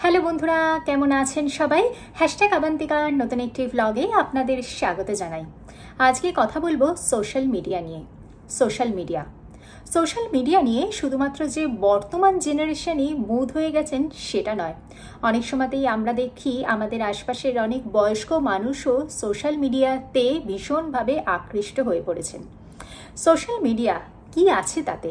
Hello বন্ধুরা, কেমন আছেন সবাই? হ্যাশট্যাগ আবান্তিকার নতুন একটি ভ্লগে আপনাদের স্বাগত জানাই। আজকে কথা বলবো সোশ্যাল মিডিয়া নিয়ে। সোশ্যাল মিডিয়া নিয়ে শুধুমাত্র যে বর্তমান জেনারেশনই মুড হয়ে গেছেন সেটা নয়। অনেক সময়তেই আমরা দেখি আমাদের আশপাশের অনেক বয়স্ক মানুষও সোশ্যাল মিডিয়াতে ভীষণভাবে আকৃষ্ট হয়ে পড়েছেন। সোশ্যাল মিডিয়া কি আছে তাতে?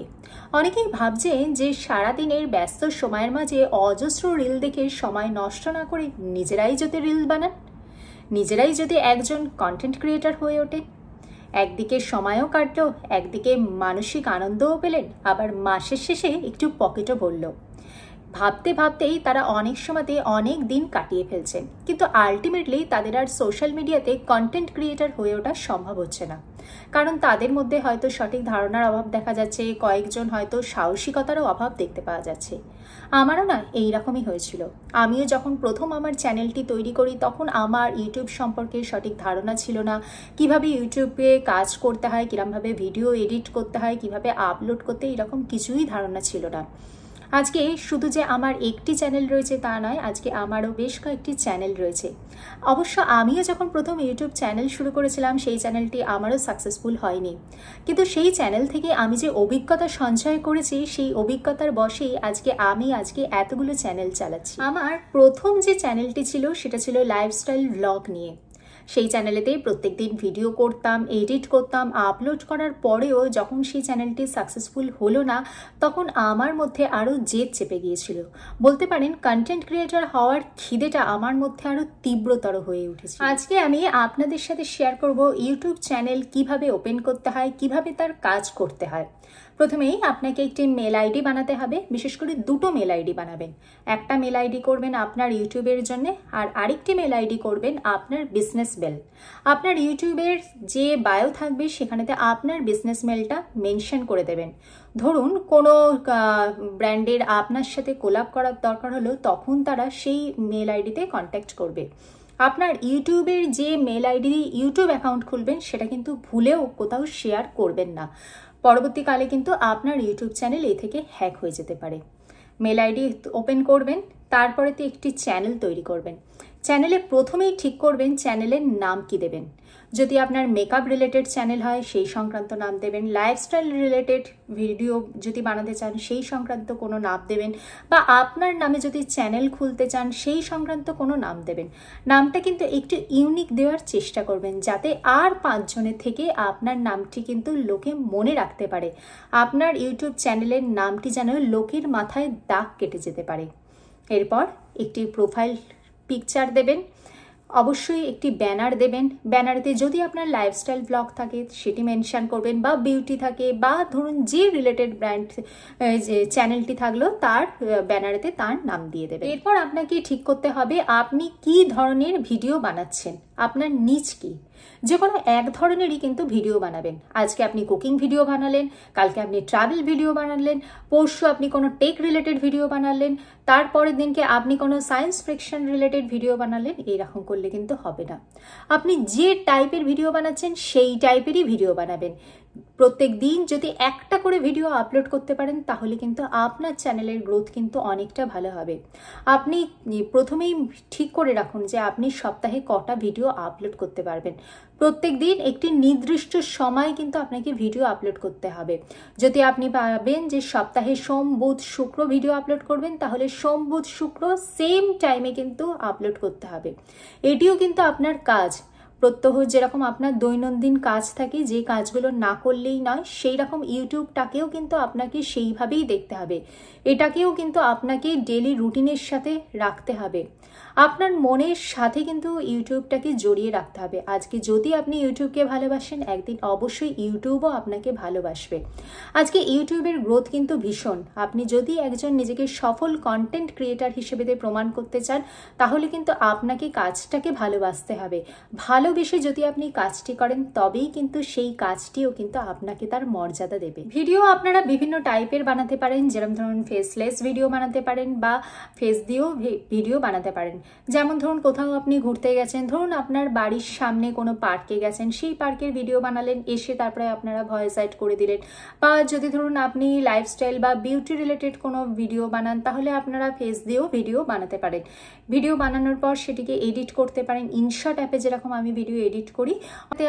অনেকেই ভাবছেন যে সারাদিনের ব্যস্ত সময়ের মাঝে অজস্র রিল দেখে সময় নষ্ট না করে নিজেরাই যদি রিল বানান, নিজেরাই যদি একজন কন্টেন্ট ক্রিয়েটর হয়ে ওঠেন, একদিকে সময়ও কাটলো, একদিকে মানসিক আনন্দও পেলেন, আবার মাসের শেষে একটু পকেটও ভরল। ভাবতে ভাবতেই তারা অনেক সময়তে অনেক দিন কাটিয়ে ফেলছেন, কিন্তু আলটিমেটলি তাদের আর সোশ্যাল মিডিয়াতে কন্টেন্ট ক্রিয়েটর হয়ে ওঠা সম্ভব হচ্ছে না। কারণ তাদের মধ্যে হয়তো সঠিক ধারণার অভাব দেখা যাচ্ছে, কয়েকজন হয়তো সাহসিকতারও অভাব দেখতে পাওয়া যাচ্ছে। আমারও না এইরকমই হয়েছিল। আমিও যখন প্রথম আমার চ্যানেলটি তৈরি করি তখন আমার ইউটিউব সম্পর্কে সঠিক ধারণা ছিল না। কিভাবে ইউটিউবে কাজ করতে হয়, কিরমভাবে ভিডিও এডিট করতে হয়, কিভাবে আপলোড করতে, এরকম কিছুই ধারণা ছিল না। আজকে শুধু যে আমার একটি চ্যানেল রয়েছে তা নয়, আজকে আমারও বেশ কয়েকটি চ্যানেল রয়েছে। অবশ্য আমিও যখন প্রথম ইউটিউব চ্যানেল শুরু করেছিলাম সেই চ্যানেলটি আমারও সাকসেসফুল হয়নি, কিন্তু সেই চ্যানেল থেকে আমি যে অভিজ্ঞতা সঞ্চয় করেছি সেই অভিজ্ঞতার বশেই আমি এতগুলো চ্যানেল চালাচ্ছি। আমার প্রথম যে চ্যানেলটি ছিল সেটা ছিল লাইফস্টাইল ব্লগ নিয়ে। সেই চ্যানেলেতেই প্রত্যেকদিন ভিডিও করতাম, এডিট করতাম। আপলোড করার পরেও যখন সেই চ্যানেলটি সাকসেসফুল হলো না তখন আমার মধ্যে আরও জেদ চেপে গিয়েছিল। বলতে পারেন কন্টেন্ট ক্রিয়েটর হওয়ার খিদেটা আমার মধ্যে আরও তীব্রতর হয়ে উঠেছে। আজকে আমি আপনাদের সাথে শেয়ার করব ইউটিউব চ্যানেল কিভাবে ওপেন করতে হয়, কিভাবে তার কাজ করতে হয়। প্রথমেই আপনাকে একটি মেল আইডি বানাতে হবে, বিশেষ করে দুটো মেল আইডি বানাবেন। একটা মেল আইডি করবেন আপনার ইউটিউবের জন্য, আর আরেকটি মেল আইডি করবেন আপনার বিজনেস মেল। আপনার ইউটিউবের যে বায়ো থাকবে সেখানেতে আপনার বিজনেস মেলটা মেনশন করে দেবেন। ধরুন কোনো ব্র্যান্ডের আপনার সাথে কোলাব করার দরকার হলো, তখন তারা সেই মেল আইডিতে কন্ট্যাক্ট করবে। আপনার ইউটিউবের যে মেল আইডি ইউটিউব অ্যাকাউন্ট খুলবেন সেটা কিন্তু ভুলেও কোথাও শেয়ার করবেন না, পরবর্তীকালে কিন্তু আপনার ইউটিউব চ্যানেল এ থেকে হ্যাক হয়ে যেতে পারে। মেল আইডি ওপেন করবেন, তারপরেতে একটি চ্যানেল তৈরি করবেন। চ্যানেলে প্রথমেই ঠিক করবেন চ্যানেলের নাম কি দেবেন। যদি আপনার মেকআপ রিলেটেড চ্যানেল হয় সেই সংক্রান্ত নাম দেবেন, লাইফস্টাইল রিলেটেড ভিডিও যদি বানাতে চান সেই সংক্রান্ত কোনো নাম দেবেন, বা আপনার নামে যদি চ্যানেল খুলতে চান সেই সংক্রান্ত কোনো নাম দেবেন। নামটা কিন্তু একটু ইউনিক দেওয়ার চেষ্টা করবেন, যাতে আর 5 জনের থেকে আপনার নামটি কিন্তু লোকে মনে রাখতে পারে। আপনার ইউটিউব চ্যানেলের নামটি যেন লোকের মাথায় দাগ কেটে যেতে পারে। এরপর একটি প্রোফাইল পিকচার দেবেন, অবশ্যই একটি ব্যানার দেবেন। ব্যানারেতে যদি আপনার লাইফস্টাইল ব্লগ থাকে সেটি মেনশন করবেন, বা বিউটি থাকে, বা ধরুন যে রিলেটেড ব্র্যান্ড যে চ্যানেলটি থাকলো তার ব্যানারেতে তার নাম দিয়ে দেবেন। এরপর আপনাকে ঠিক করতে হবে আপনি কি ধরনের ভিডিও বানাচ্ছেন, আপনার নিচ কি। যে কোনো এক ধরনেরই কিন্তু ভিডিও বানাবেন। আজকে আপনি কুকিং ভিডিও বানালেন, কালকে আপনি ট্রাভেল ভিডিও বানালেন, পরশু আপনি কোনো টেক রিলেটেড ভিডিও বানালেন, তারপরের দিনকে আপনি কোনো সায়েন্স ফিকশন রিলেটেড ভিডিও বানালেন। এইরকম করলে কিন্তু হবে না। আপনি যে টাইপের ভিডিও বানাচ্ছেন সেই টাইপেরই ভিডিও বানাবেন। প্রত্যেক দিন যদি একটা করে ভিডিও আপলোড করতে পারেন তাহলে কিন্তু আপনার চ্যানেলের গ্রোথ কিন্তু অনেকটা ভালো হবে। আপনি প্রথমেই ঠিক করে রাখুন যে আপনি সপ্তাহে কটা ভিডিও আপলোড করতে পারবেন। প্রত্যেক দিন একটি নির্দিষ্ট সময় কিন্তু আপনাকে ভিডিও আপলোড করতে হবে। যদি আপনি ভাবেন যে সপ্তাহে সোম বুধ শুক্র ভিডিও আপলোড করবেন, তাহলে সোম বুধ শুক্র সেম টাইমে কিন্তু আপলোড করতে হবে। এটিও কিন্তু আপনার কাজ। প্রত্যহ যেরকম আপনার দৈনন্দিন কাজ থাকে, যে কাজগুলো না করলেই নয়, সেই রকম ইউটিউবটাকেও কিন্তু আপনাকে সেইভাবেই দেখতে হবে। এটাকেও কিন্তু আপনাকে ডেলি রুটিনের সাথে রাখতে হবে। আপনার মনের সাথে কিন্তু ইউটিউবটাকে জড়িয়ে রাখতে হবে। আজকে যদি আপনি ইউটিউবকে ভালোবাসেন, একদিন অবশ্যই ইউটিউবও আপনাকে ভালোবাসবে। আজকে ইউটিউবের গ্রোথ কিন্তু ভীষণ। আপনি যদি একজন নিজেকে সফল কন্টেন্ট ক্রিয়েটার হিসেবে প্রমাণ করতে চান তাহলে কিন্তু আপনাকে কাজটাকে ভালোবাসতে হবে। ভালোবেসে যদি আপনি কাজটি করেন তবেই কিন্তু সেই কাজটিও কিন্তু আপনাকে তার মর্যাদা দেবে। ভিডিও আপনারা বিভিন্ন টাইপের বানাতে পারেন, যেরকম ধরুন ফেসলেস ভিডিও বানাতে পারেন বা ফেস দিয়েও ভিডিও বানাতে পারেন। যেমন ধরুন কোথাও আপনি ঘুরতে গেছেন, ধরুন আপনার বাড়ির সামনে কোনো পার্কে গেছেন, সেই পার্কের ভিডিও বানালেন, এসে তারপরে আপনারা ভয়েস অ্যাড করে দিলেন। বা যদি ধরুন আপনি লাইফস্টাইল বা বিউটি রিলেটেড কোনো ভিডিও বানান, তাহলে আপনারা ফেস দিয়েও ভিডিও বানাতে পারেন। ভিডিও বানানোর পর সেটিকে এডিট করতে পারেন ইনশট অ্যাপে, যেরকম আমি ভিডিও এডিট করি।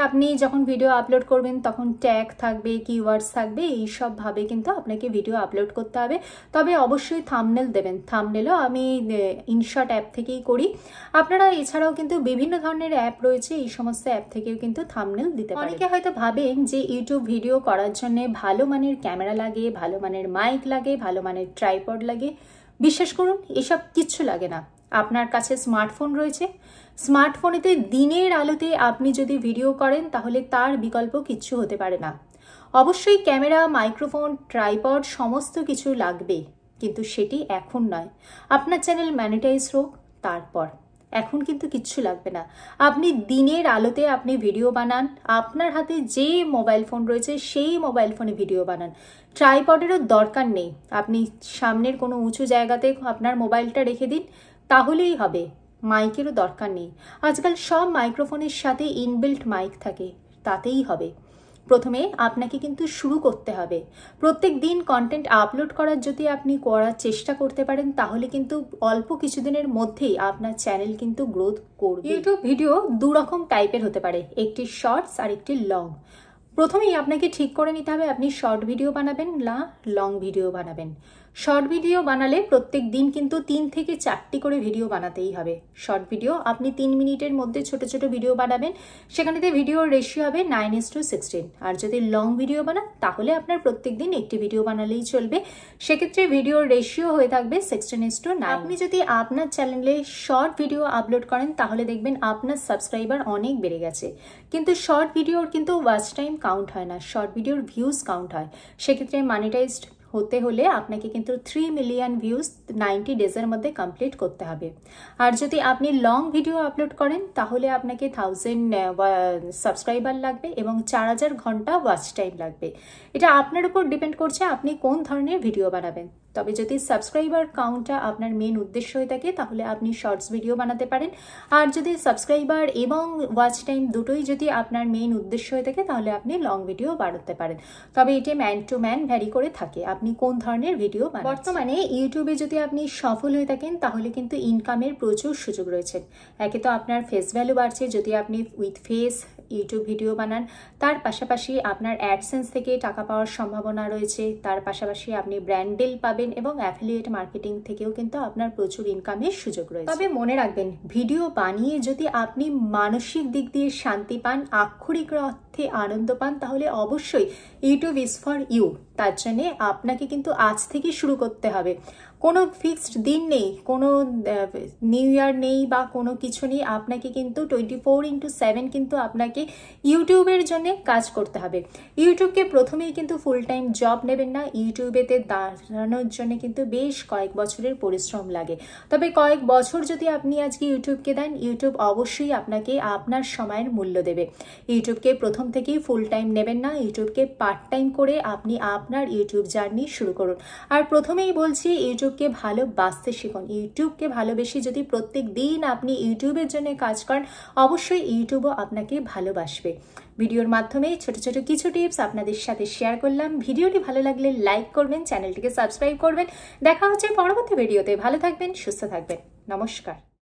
আপনি যখন ভিডিও আপলোড করবেন তখন ট্যাগ থাকবে, কিওয়ার্ডস থাকবে, এইসবভাবে কিন্তু আপনাকে ভিডিও আপলোড করতে হবে। তবে অবশ্যই থাম্বনেল দেবেন। থাম্বনেলও আমি ইনশট অ্যাপ থেকেই করি। আপনারা এছাড়াও কিন্তু বিভিন্ন ধরনের অ্যাপ রয়েছে, এই সমস্ত অ্যাপ থেকেও কিন্তু থাম্বনেল দিতে পারেন। অনেকে হয়তো ভাবেন যে ইউটিউব ভিডিও করার জন্য ভালো মানের ক্যামেরা লাগে, ভালো মানের মাইক লাগে, ভালো মানের ট্রাইপড লাগে। বিশ্বাস করুন, এসব কিচ্ছু লাগে না। আপনার কাছে স্মার্টফোন রয়েছে, স্মার্টফোনেতে দিনের আলোতে আপনি যদি ভিডিও করেন তাহলে তার বিকল্প কিচ্ছু হতে পারে না। অবশ্যই ক্যামেরা, মাইক্রোফোন, ট্রাইপড সমস্ত কিছু লাগবে, কিন্তু সেটি এখন নয়। আপনার চ্যানেল মনিটাইজ হোক তারপর, এখন কিন্তু কিচ্ছু লাগবে না। আপনি দিনের আলোতে আপনি ভিডিও বানান, আপনার হাতে যে মোবাইল ফোন রয়েছে সেই মোবাইল ফোনে ভিডিও বানান। ট্রাইপডেরও দরকার নেই, আপনি সামনের কোনো উঁচু জায়গাতে আপনার মোবাইলটা রেখে দিন, তাহলেই হবে। মাইকেরও দরকার নেই, আজকাল সব মাইক্রোফোনের সাথে ইনবিল্ট মাইক থাকে, তাতেই হবে। প্রথমে আপনাকে কিন্তু শুরু করতে হবে। প্রত্যেক দিন কন্টেন্ট আপলোড করার যদি আপনি করার চেষ্টা করতে পারেন, তাহলে কিন্তু অল্প কিছুদিনের মধ্যেই আপনার চ্যানেল কিন্তু গ্রোথ করবে। ইউটিউব ভিডিও দু রকম টাইপের হতে পারে, একটি শর্টস আর একটি লং। প্রথমেই আপনাকে ঠিক করে নিতে হবে আপনি শর্ট ভিডিও বানাবেন না লং ভিডিও বানাবেন। শর্ট ভিডিও বানালে প্রত্যেক দিন কিন্তু 3 থেকে 4টি করে ভিডিও বানাতেই হবে। শর্ট ভিডিও আপনি 3 মিনিটের মধ্যে ছোট ছোট ভিডিও বানাবেন, সেখানেতে ভিডিওর রেশিও হবে 9:16। আর যদি লং ভিডিও বানান তাহলে আপনার প্রত্যেক দিন একটি ভিডিও বানালেই চলবে, সেক্ষেত্রে ভিডিওর রেশিও হয়ে থাকবে 16:9। আপনি যদি আপনার চ্যানেলে শর্ট ভিডিও আপলোড করেন তাহলে দেখবেন আপনার সাবস্ক্রাইবার অনেক বেড়ে গেছে। কিন্তু শর্ট ভিডিওর কিন্তু ওয়াচ টাইম কাউন্ট হয় না, শর্ট ভিডিওর ভিউজ কাউন্ট হয়। সেক্ষেত্রে মনিটাইজড হতে হলে আপনাকে কিন্তু 3 মিলিয়ন ভিউজ 90 ডেজের মধ্যে কমপ্লিট করতে হবে। আর যদি আপনি লং ভিডিও আপলোড করেন তাহলে আপনাকে 1000 সাবস্ক্রাইবার লাগবে এবং 4000 ঘন্টা ওয়াচ টাইম লাগবে। এটা আপনার উপর ডিপেন্ড করছে আপনি কোন ধরনের ভিডিও বানাবেন। তবে যদি সাবস্ক্রাইবার কাউন্টটা আপনার মেন উদ্দেশ্য হয়ে থাকে তাহলে আপনি শর্টস ভিডিও বানাতে পারেন। আর যদি সাবস্ক্রাইবার এবং ওয়াচ টাইম দুটোই যদি আপনার মেন উদ্দেশ্য হয়ে থাকে তাহলে আপনি লং ভিডিও বানাতে পারেন। তবে এটা ম্যান টু ম্যান ভ্যারি করে থাকে আপনি কোন ধরনের ভিডিও বানান। বর্তমানে ইউটিউবে যদি আপনি সফল হয়ে থাকেন তাহলে কিন্তু ইনকামের প্রচুর সুযোগ রয়েছে। একে তো আপনার ফেস ভ্যালু বাড়ছে যদি আপনি উইথ ফেস ইউটিউব ভিডিও বানান, তার পাশাপাশি আপনার অ্যাডসেন্স থেকে টাকা পাওয়ার সম্ভাবনা রয়েছে, তার পাশাপাশি আপনি ব্র্যান্ড ডিল পাবেন এবং অ্যাফিলিয়েট মার্কেটিং থেকেও কিন্তু আপনার প্রচুর ইনকামের সুযোগ রয়েছে। তবে মনে রাখবেন, ভিডিও বানিয়ে যদি আপনি মানসিক দিক দিয়ে শান্তি পান, আক্ষরিক অর্থে আনন্দ পান, তাহলে অবশ্যই ইউটিউব ইজ ফর ইউ। তার জন্যে আপনাকে কিন্তু আজ থেকে শুরু করতে হবে। কোনো ফিক্সড দিন নেই, কোনো নিউ ইয়ার নেই বা কোনো কিছু নেই, আপনাকে কিন্তু 24/7 কিন্তু আপনাকে ইউটিউবের জন্য কাজ করতে হবে। ইউটিউবকে প্রথমেই কিন্তু ফুল টাইম জব নেবেন না, ইউটিউবেতে দাঁড়ানোর জন্য কিন্তু বেশ কয়েক বছরের পরিশ্রম লাগে। তবে কয়েক বছর যদি আপনি আজকে ইউটিউবকে দেন, ইউটিউব অবশ্যই আপনাকে আপনার সময়ের মূল্য দেবে। ইউটিউবকে প্রথম থেকেই ফুল টাইম নেবেন না, ইউটিউবকে পার্ট টাইম করে আপনি আপনার ইউটিউব জার্নি শুরু করুন। আর প্রথমেই বলছি, ইউটিউবকে ভালোবাসতে শিখুন। ইউটিউবকে ভালোবেসে যদি প্রত্যেক দিন আপনি ইউটিউবের জন্য কাজ করেন, অবশ্যই ইউটিউবও আপনাকে ভালোবাসবে। ভিডিওর মাধ্যমে ছোট ছোট কিছু টিপস আপনাদের সাথে শেয়ার করলাম। ভিডিওটি ভালো লাগলে লাইক করবেন, চ্যানেলটিকে সাবস্ক্রাইব করবেন। দেখা হচ্ছে পরবর্তী ভিডিওতে। ভালো থাকবেন, সুস্থ থাকবেন। নমস্কার।